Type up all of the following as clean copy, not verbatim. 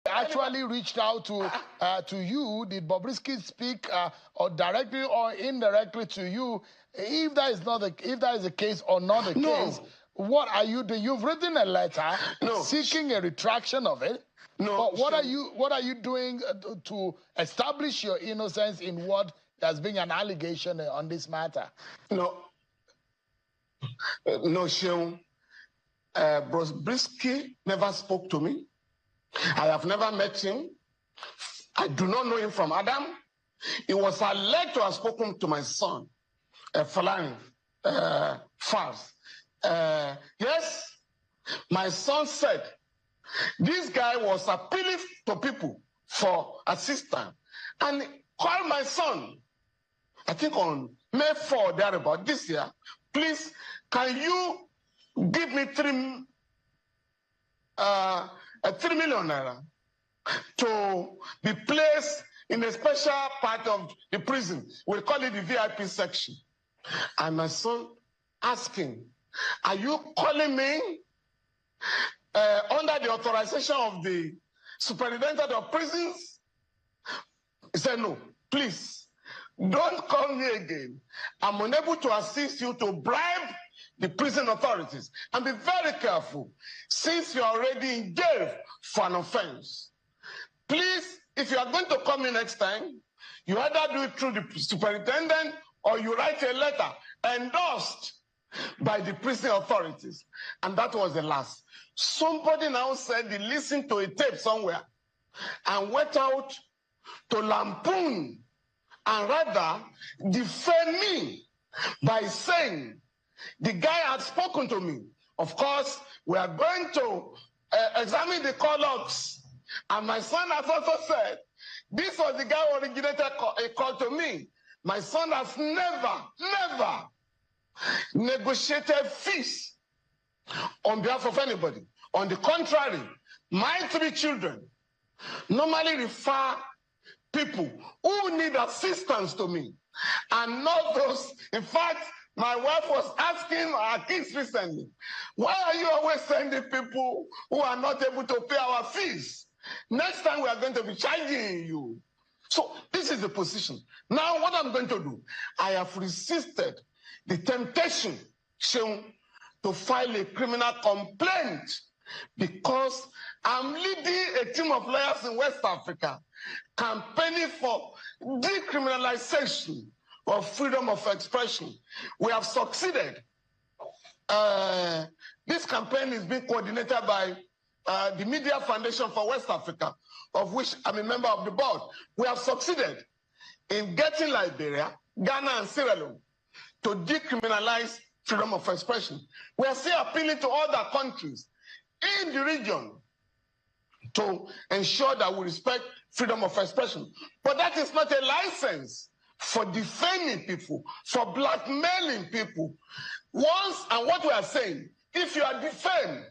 actually reached out to you? Did Bobrisky speak or directly or indirectly to you? If that is not the case or not the case, what are you doing? You've written a letter seeking a retraction of it. No. But what are you doing to establish your innocence in what has been an allegation on this matter? No, Seun. Bobrisky never spoke to me. I have never met him. I do not know him from Adam. It was alleged to have spoken to my son, Falana, yes, my son said this guy was appealing to people for assistance and called my son, I think on May 4 thereabout this year, please, can you give me 3 million naira to be placed in a special part of the prison? We call it the VIP section. And my son asking, are you calling me under the authorization of the superintendent of prisons? He said, no, please, don't call me again. I'm unable to assist you to bribe the prison authorities. And be very careful, since you're already in jail for an offense. Please, if you are going to come in next time, you either do it through the superintendent or you write a letter endorsed by the prison authorities. And that was the last. Somebody now said he listened to a tape somewhere and went out to lampoon and rather defame me by saying the guy had spoken to me. Of course, we are going to examine the call logs. And my son has also said, this was the guy who originated a call to me. My son has never negotiated fees on behalf of anybody. On the contrary, my 3 children normally refer people who need assistance to me, and not those. In fact, my wife was asking our kids recently, why are you always sending people who are not able to pay our fees? Next time we are going to be charging you. So this is the position. Now what I'm going to do, I have resisted the temptation shown to file a criminal complaint because I'm leading a team of lawyers in West Africa campaigning for decriminalization of freedom of expression. We have succeeded. This campaign is being coordinated by the Media Foundation for West Africa, of which I'm a member of the board. We have succeeded in getting Liberia, Ghana, and Sierra Leone to decriminalize freedom of expression. We are still appealing to other countries in the region to ensure that we respect freedom of expression. But that is not a license for defaming people, for blackmailing people. Once, and what we are saying, if you are defamed,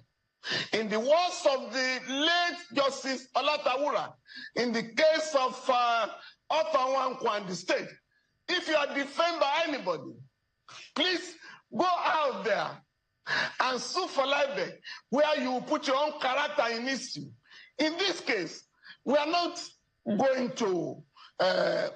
in the words of the late Justice Olatawura, in the case of Otawankwa and the state, if you are defamed by anybody, please go out there and sue for libel, where you will put your own character in issue. In this case, we are not going to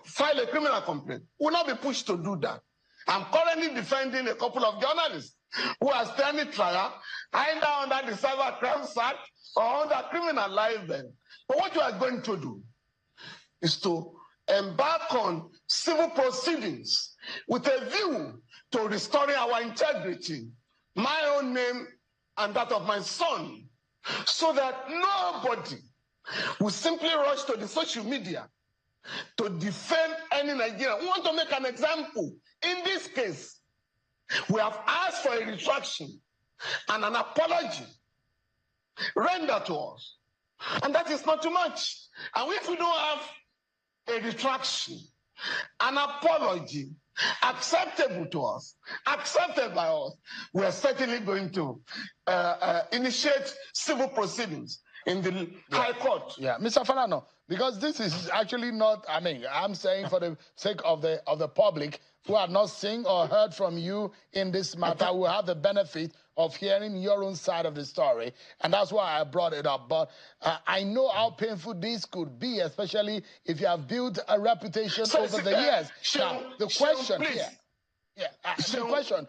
file a criminal complaint. We will not be pushed to do that. I'm currently defending a couple of journalists who are standing trial either under the Cyber Crimes Act or under criminal libel. But what we are going to do is to embark on civil proceedings with a view to restoring our integrity, my own name and that of my son, so that nobody will simply rush to the social media to defend any Nigerian. We want to make an example. In this case, we have asked for a retraction and an apology rendered to us. And that is not too much. And if we don't have a retraction, an apology acceptable to us, accepted by us, we are certainly going to initiate civil proceedings in the High Court. Yeah, Mr. Falana, because this is actually not, I mean, I'm saying for the sake of the public who have not seen or heard from you in this matter, who have the benefit of hearing your own side of the story, and that's why I brought it up. But I know how painful this could be, especially if you have built a reputation over the years. Now, the question here, the question